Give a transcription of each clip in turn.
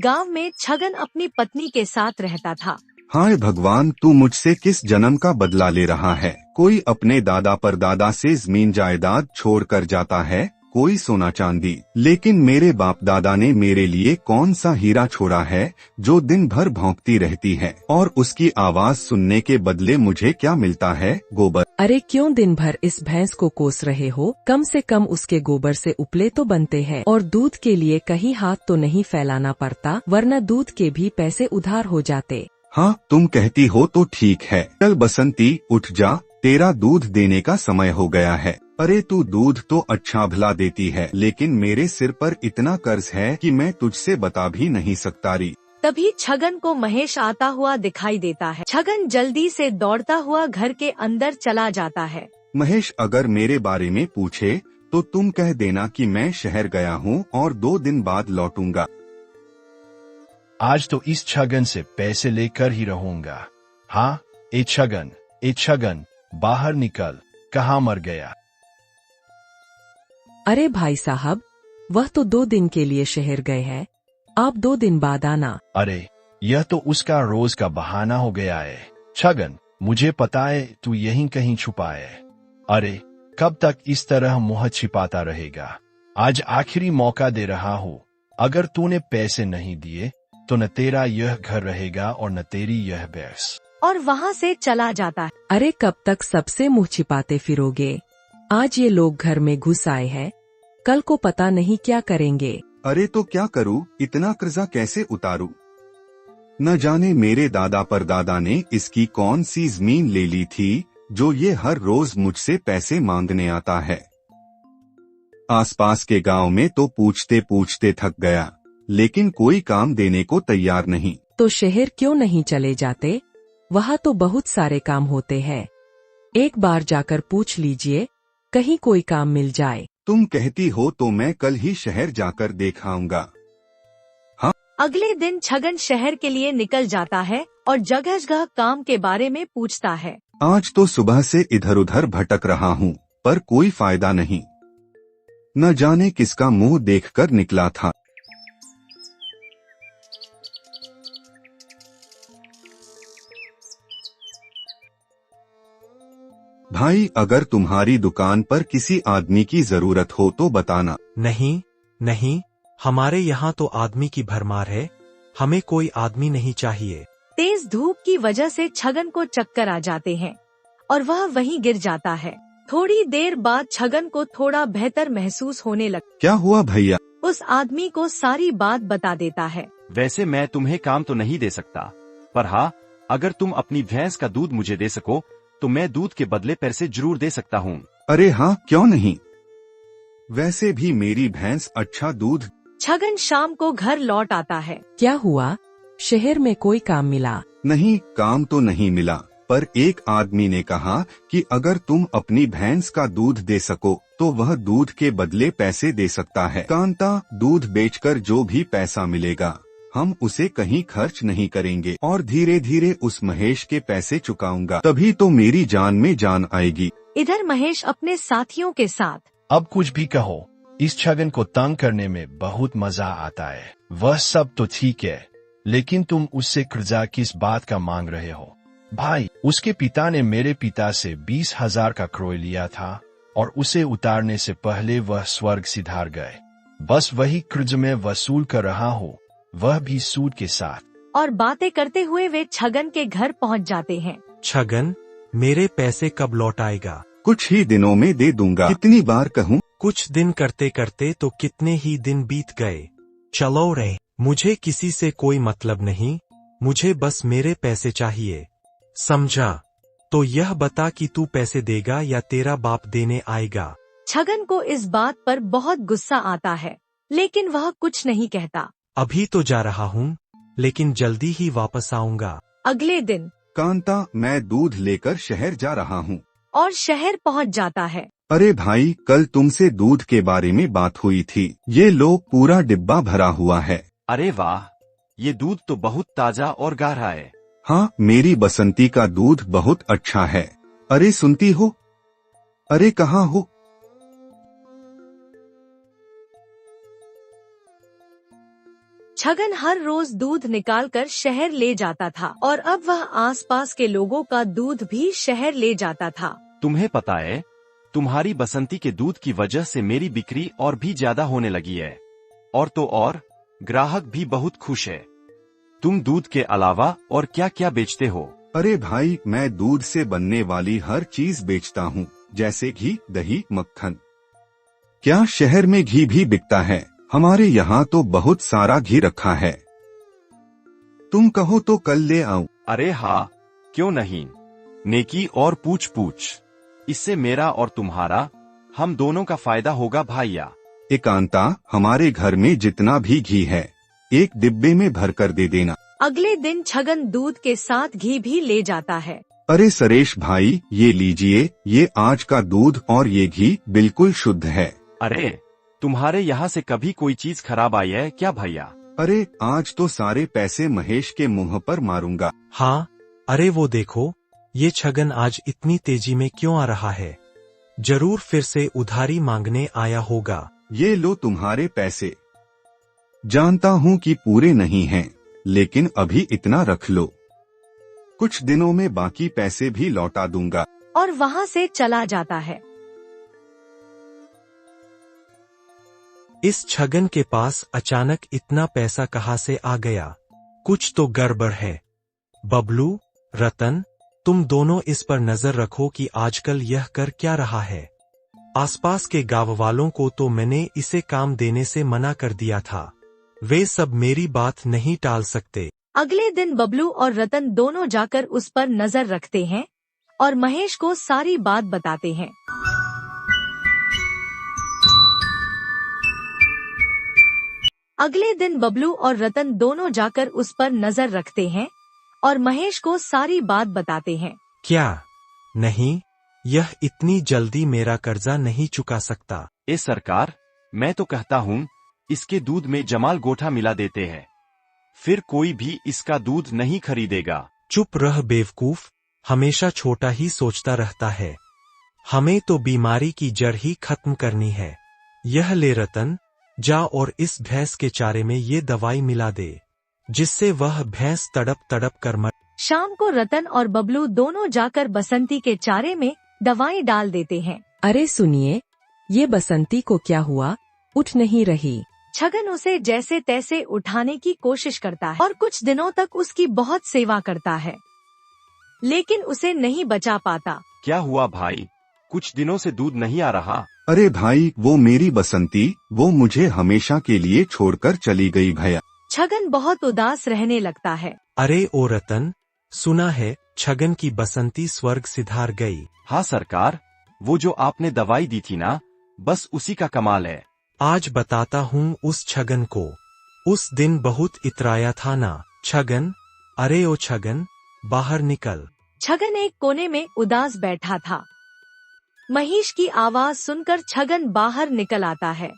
गांव में छगन अपनी पत्नी के साथ रहता था। हाय भगवान, तू मुझसे किस जन्म का बदला ले रहा है। कोई अपने दादा परदादा से जमीन जायदाद छोड़ कर जाता है, कोई सोना चांदी, लेकिन मेरे बाप दादा ने मेरे लिए कौन सा हीरा छोड़ा है जो दिन भर भौंकती रहती है, और उसकी आवाज सुनने के बदले मुझे क्या मिलता है? गोबर। अरे क्यों दिन भर इस भैंस को कोस रहे हो? कम से कम उसके गोबर से उपले तो बनते हैं, और दूध के लिए कहीं हाथ तो नहीं फैलाना पड़ता, वरना दूध के भी पैसे उधार हो जाते। हाँ, तुम कहती हो तो ठीक है। चल बसंती, उठ जा, तेरा दूध देने का समय हो गया है। अरे तू दूध तो अच्छा भला देती है, लेकिन मेरे सिर पर इतना कर्ज है कि मैं तुझसे बता भी नहीं सकता री। तभी छगन को महेश आता हुआ दिखाई देता है। छगन जल्दी से दौड़ता हुआ घर के अंदर चला जाता है। महेश अगर मेरे बारे में पूछे तो तुम कह देना कि मैं शहर गया हूँ और 2 दिन बाद लौटूंगा। आज तो इस छगन से पैसे लेकर ही रहूंगा। हाँ, ए छगन, बाहर निकल, कहाँ मर गया? अरे भाई साहब, वह तो 2 दिन के लिए शहर गए हैं, आप 2 दिन बाद आना। अरे यह तो उसका रोज का बहाना हो गया है। छगन, मुझे पता है तू यहीं कहीं छुपा है। अरे कब तक इस तरह मुंह छिपाता रहेगा? आज आखिरी मौका दे रहा हूँ। अगर तूने पैसे नहीं दिए तो न तेरा यह घर रहेगा और न तेरी यह भैंस। और वहाँ से चला जाता है। अरे कब तक सबसे मुंह छिपाते फिरोगे? आज ये लोग घर में घुस आए हैं, कल को पता नहीं क्या करेंगे। अरे तो क्या करूँ, इतना कर्जा कैसे उतारूं? न जाने मेरे दादा परदादा ने इसकी कौन सी जमीन ले ली थी जो ये हर रोज मुझसे पैसे मांगने आता है। आसपास के गांव में तो पूछते पूछते थक गया, लेकिन कोई काम देने को तैयार नहीं। तो शहर क्यों नहीं चले जाते? वहाँ तो बहुत सारे काम होते हैं, एक बार जाकर पूछ लीजिए, कहीं कोई काम मिल जाए। तुम कहती हो तो मैं कल ही शहर जाकर देख आऊंगा। हाँ। अगले दिन छगन शहर के लिए निकल जाता है और जगह जगह काम के बारे में पूछता है। आज तो सुबह से इधर उधर भटक रहा हूँ, पर कोई फायदा नहीं। न जाने किसका मुंह देखकर निकला था। भाई, अगर तुम्हारी दुकान पर किसी आदमी की जरूरत हो तो बताना। नहीं, हमारे यहाँ तो आदमी की भरमार है, हमें कोई आदमी नहीं चाहिए। तेज धूप की वजह से छगन को चक्कर आ जाते हैं और वह वहीं गिर जाता है। थोड़ी देर बाद छगन को थोड़ा बेहतर महसूस होने लगता। क्या हुआ भैया? उस आदमी को सारी बात बता देता है। वैसे मैं तुम्हें काम तो नहीं दे सकता, पर हाँ, अगर तुम अपनी भैंस का दूध मुझे दे सको तो मैं दूध के बदले पैसे जरूर दे सकता हूँ। अरे हाँ, क्यों नहीं, वैसे भी मेरी भैंस अच्छा दूध। छगन शाम को घर लौट आता है। क्या हुआ? शहर में कोई काम मिला? नहीं, काम तो नहीं मिला, पर एक आदमी ने कहा कि अगर तुम अपनी भैंस का दूध दे सको तो वह दूध के बदले पैसे दे सकता है। कांता, दूध बेचकर जो भी पैसा मिलेगा हम उसे कहीं खर्च नहीं करेंगे और धीरे धीरे उस महेश के पैसे चुकाऊंगा, तभी तो मेरी जान में जान आएगी। इधर महेश अपने साथियों के साथ। अब कुछ भी कहो, इस छगन को तंग करने में बहुत मजा आता है। वह सब तो ठीक है, लेकिन तुम उससे कर्जा किस बात का मांग रहे हो? भाई, उसके पिता ने मेरे पिता से 20,000 का क्रोय लिया था और उसे उतारने से पहले वह स्वर्ग सिधार गए। बस वही कर्ज में वसूल कर रहा हूँ, वह भी सूद के साथ। और बातें करते हुए वे छगन के घर पहुंच जाते हैं। छगन, मेरे पैसे कब लौट आएगा? कुछ ही दिनों में दे दूंगा। कितनी बार कहूँ? कुछ दिन करते करते तो कितने ही दिन बीत गए। चलो रे, मुझे किसी से कोई मतलब नहीं, मुझे बस मेरे पैसे चाहिए, समझा? तो यह बता कि तू पैसे देगा या तेरा बाप देने आएगा? छगन को इस बात पर बहुत गुस्सा आता है, लेकिन वह कुछ नहीं कहता। अभी तो जा रहा हूँ, लेकिन जल्दी ही वापस आऊंगा। अगले दिन कांता, मैं दूध लेकर शहर जा रहा हूँ। और शहर पहुंच जाता है। अरे भाई, कल तुमसे दूध के बारे में बात हुई थी, ये लो पूरा डिब्बा भरा हुआ है। अरे वाह, ये दूध तो बहुत ताजा और गाढ़ा है। हाँ, मेरी बसंती का दूध बहुत अच्छा है। अरे सुनती हो? अरे कहाँ हो? छगन हर रोज दूध निकालकर शहर ले जाता था और अब वह आसपास के लोगों का दूध भी शहर ले जाता था। तुम्हें पता है, तुम्हारी बसंती के दूध की वजह से मेरी बिक्री और भी ज्यादा होने लगी है, और तो और ग्राहक भी बहुत खुश है। तुम दूध के अलावा और क्या क्या बेचते हो? अरे भाई, मैं दूध से बनने वाली हर चीज बेचता हूँ, जैसे घी, दही, मक्खन। क्या शहर में घी भी बिकता है? हमारे यहाँ तो बहुत सारा घी रखा है। तुम कहो तो कल ले आऊं। अरे हाँ, क्यों नहीं। नेकी और पूछ पूछ, इससे मेरा और तुम्हारा, हम दोनों का फायदा होगा भाइया। एकांता, हमारे घर में जितना भी घी है एक डिब्बे में भर कर दे देना। अगले दिन छगन दूध के साथ घी भी ले जाता है। अरे सुरेश भाई, ये लीजिए, ये आज का दूध और ये घी बिल्कुल शुद्ध है। अरे, तुम्हारे यहाँ से कभी कोई चीज खराब आई है क्या भैया? अरे, आज तो सारे पैसे महेश के मुंह पर मारूंगा। हाँ, अरे वो देखो, ये छगन आज इतनी तेजी में क्यों आ रहा है? जरूर फिर से उधारी मांगने आया होगा। ये लो तुम्हारे पैसे। जानता हूँ कि पूरे नहीं हैं, लेकिन अभी इतना रख लो, कुछ दिनों में बाकी पैसे भी लौटा दूंगा। और वहाँ से चला जाता है। इस छगन के पास अचानक इतना पैसा कहाँ से आ गया? कुछ तो गड़बड़ है। बबलू, रतन, तुम दोनों इस पर नजर रखो कि आजकल यह कर क्या रहा है। आसपास के गांव वालों को तो मैंने इसे काम देने से मना कर दिया था, वे सब मेरी बात नहीं टाल सकते। अगले दिन बबलू और रतन दोनों जाकर उस पर नजर रखते हैं और महेश को सारी बात बताते हैं। अगले दिन बबलू और रतन दोनों जाकर उस पर नजर रखते हैं और महेश को सारी बात बताते हैं। क्या? नहीं, यह इतनी जल्दी मेरा कर्जा नहीं चुका सकता। ए सरकार, मैं तो कहता हूँ इसके दूध में जमाल गोठा मिला देते हैं, फिर कोई भी इसका दूध नहीं खरीदेगा। चुप रह बेवकूफ, हमेशा छोटा ही सोचता रहता है। हमें तो बीमारी की जड़ ही खत्म करनी है। यह ले रतन, जा और इस भैंस के चारे में ये दवाई मिला दे, जिससे वह भैंस तड़प तड़प कर मर। शाम को रतन और बबलू दोनों जाकर बसंती के चारे में दवाई डाल देते हैं। अरे सुनिए, ये बसंती को क्या हुआ? उठ नहीं रही। छगन उसे जैसे तैसे उठाने की कोशिश करता है और कुछ दिनों तक उसकी बहुत सेवा करता है, लेकिन उसे नहीं बचा पाता। क्या हुआ भाई, कुछ दिनों से दूध नहीं आ रहा? अरे भाई, वो मेरी बसंती, वो मुझे हमेशा के लिए छोड़कर चली गई भैया। छगन बहुत उदास रहने लगता है। अरे ओ रतन, सुना है छगन की बसंती स्वर्ग सिधार गई। हाँ सरकार, वो जो आपने दवाई दी थी ना, बस उसी का कमाल है। आज बताता हूँ उस छगन को। उस दिन बहुत इतराया था ना। छगन, अरे ओ छगन, बाहर निकल। छगन एक कोने में उदास बैठा था। महेश की आवाज सुनकर छगन बाहर निकल आता है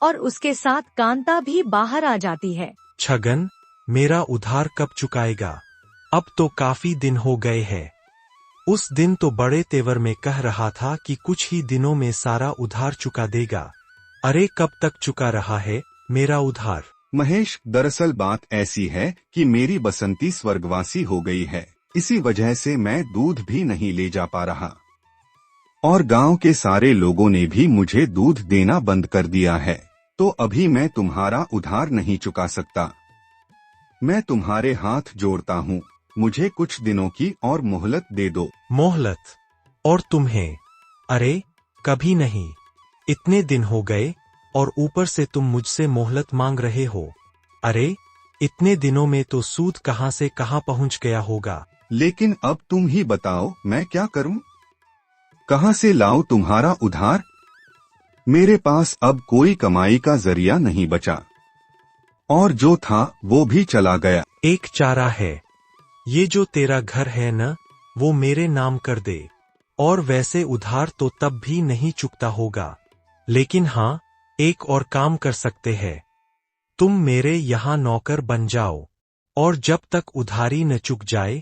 और उसके साथ कांता भी बाहर आ जाती है। छगन, मेरा उधार कब चुकाएगा? अब तो काफी दिन हो गए हैं। उस दिन तो बड़े तेवर में कह रहा था कि कुछ ही दिनों में सारा उधार चुका देगा। अरे कब तक चुका रहा है मेरा उधार? महेश, दरअसल बात ऐसी है कि मेरी बसंती स्वर्गवासी हो गई है, इसी वजह से मैं दूध भी नहीं ले जा पा रहा, और गांव के सारे लोगों ने भी मुझे दूध देना बंद कर दिया है, तो अभी मैं तुम्हारा उधार नहीं चुका सकता। मैं तुम्हारे हाथ जोड़ता हूँ, मुझे कुछ दिनों की और मोहलत दे दो। मोहलत? और तुम्हें? अरे कभी नहीं, इतने दिन हो गए और ऊपर से तुम मुझसे मोहलत मांग रहे हो। अरे इतने दिनों में तो सूद कहाँ से कहाँ पहुँच गया होगा। लेकिन अब तुम ही बताओ मैं क्या करूं? कहाँ से लाऊं तुम्हारा उधार? मेरे पास अब कोई कमाई का जरिया नहीं बचा, और जो था वो भी चला गया। एक चारा है, ये जो तेरा घर है न, वो मेरे नाम कर दे, और वैसे उधार तो तब भी नहीं चुकता होगा, लेकिन हाँ, एक और काम कर सकते हैं। तुम मेरे यहाँ नौकर बन जाओ, और जब तक उधारी न चुक जाए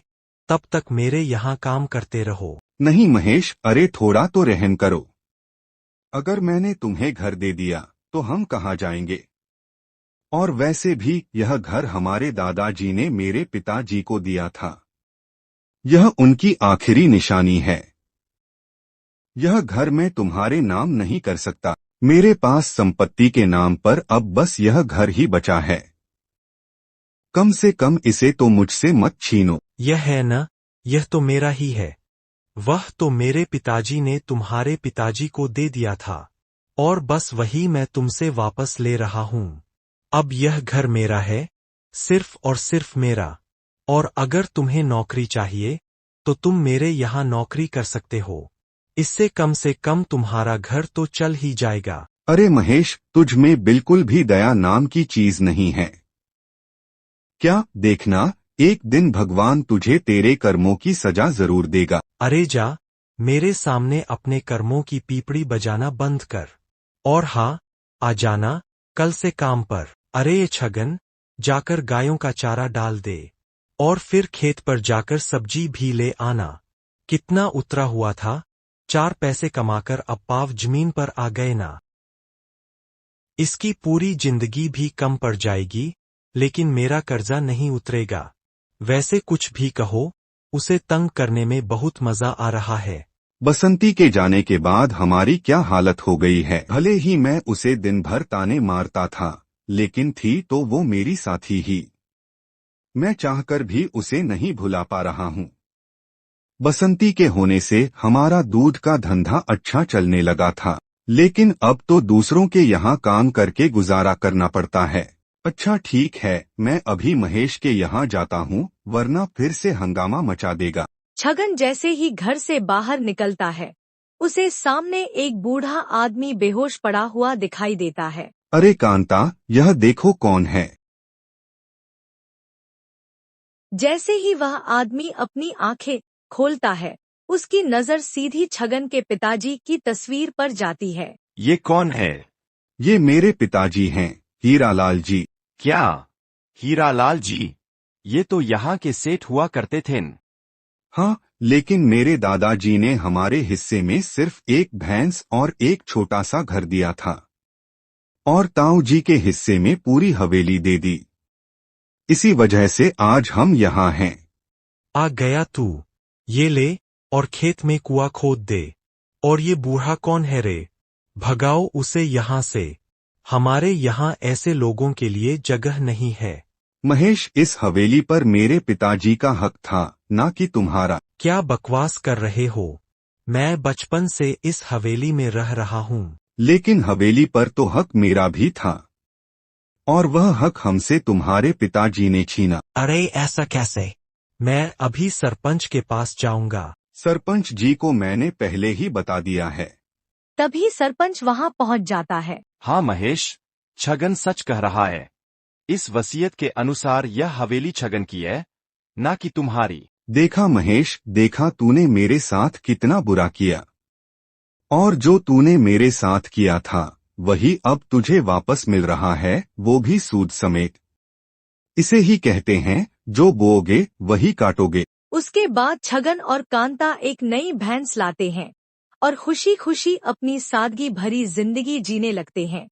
तब तक मेरे यहाँ काम करते रहो। नहीं महेश, अरे थोड़ा तो रहम करो। अगर मैंने तुम्हें घर दे दिया तो हम कहाँ जाएंगे? और वैसे भी यह घर हमारे दादाजी ने मेरे पिताजी को दिया था। यह उनकी आखिरी निशानी है। यह घर मैं तुम्हारे नाम नहीं कर सकता। मेरे पास संपत्ति के नाम पर अब बस यह घर ही बचा है। कम से कम इसे तो मुझसे मत छीनो। यह है न, यह तो मेरा ही है। वह तो मेरे पिताजी ने तुम्हारे पिताजी को दे दिया था और बस वही मैं तुमसे वापस ले रहा हूँ। अब यह घर मेरा है, सिर्फ और सिर्फ मेरा। और अगर तुम्हें नौकरी चाहिए तो तुम मेरे यहाँ नौकरी कर सकते हो। इससे कम से कम तुम्हारा घर तो चल ही जाएगा। अरे महेश, तुझ में बिल्कुल भी दया नाम की चीज नहीं है क्या? देखना, एक दिन भगवान तुझे तेरे कर्मों की सजा जरूर देगा। अरे जा, मेरे सामने अपने कर्मों की पीपड़ी बजाना बंद कर। और हाँ, आ जाना कल से काम पर। अरे ये छगन, जाकर गायों का चारा डाल दे और फिर खेत पर जाकर सब्जी भी ले आना। कितना उतरा हुआ था, 4 पैसे कमाकर अब पाव जमीन पर आ गए ना। इसकी पूरी जिंदगी भी कम पड़ जाएगी, लेकिन मेरा कर्जा नहीं उतरेगा। वैसे कुछ भी कहो, उसे तंग करने में बहुत मजा आ रहा है। बसंती के जाने के बाद हमारी क्या हालत हो गई है। भले ही मैं उसे दिन भर ताने मारता था, लेकिन थी तो वो मेरी साथी ही। मैं चाहकर भी उसे नहीं भुला पा रहा हूँ। बसंती के होने से हमारा दूध का धंधा अच्छा चलने लगा था, लेकिन अब तो दूसरों के यहाँ काम करके गुजारा करना पड़ता है। अच्छा ठीक है, मैं अभी महेश के यहाँ जाता हूँ, वरना फिर से हंगामा मचा देगा। छगन जैसे ही घर से बाहर निकलता है, उसे सामने एक बूढ़ा आदमी बेहोश पड़ा हुआ दिखाई देता है। अरे कांता, यह देखो कौन है। जैसे ही वह आदमी अपनी आंखें खोलता है, उसकी नजर सीधी छगन के पिताजी की तस्वीर पर जाती है। ये कौन है? ये मेरे पिताजी हैं, हीरालाल जी। क्या? हीरालाल जी? ये तो यहाँ के सेठ हुआ करते थे न। हाँ, लेकिन मेरे दादाजी ने हमारे हिस्से में सिर्फ एक भैंस और एक छोटा सा घर दिया था, और ताऊ जी के हिस्से में पूरी हवेली दे दी। इसी वजह से आज हम यहाँ हैं। आ गया तू, ये ले और खेत में कुआं खोद दे। और ये बूढ़ा कौन है रे? भगाओ उसे यहाँ से। हमारे यहाँ ऐसे लोगों के लिए जगह नहीं है। महेश, इस हवेली पर मेरे पिताजी का हक था, ना कि तुम्हारा। क्या बकवास कर रहे हो? मैं बचपन से इस हवेली में रह रहा हूँ। लेकिन हवेली पर तो हक मेरा भी था, और वह हक हमसे तुम्हारे पिताजी ने छीना। अरे ऐसा कैसे? मैं अभी सरपंच के पास जाऊंगा। सरपंच जी को मैंने पहले ही बता दिया है। तभी सरपंच वहां पहुंच जाता है। हाँ महेश, छगन सच कह रहा है। इस वसीयत के अनुसार यह हवेली छगन की है, ना कि तुम्हारी। देखा महेश, देखा तूने मेरे साथ कितना बुरा किया, और जो तूने मेरे साथ किया था वही अब तुझे वापस मिल रहा है, वो भी सूद समेत। इसे ही कहते हैं, जो बोओगे वही काटोगे। उसके बाद छगन और कांता एक नई भैंस लाते हैं और खुशी खुशी अपनी सादगी भरी जिंदगी जीने लगते हैं।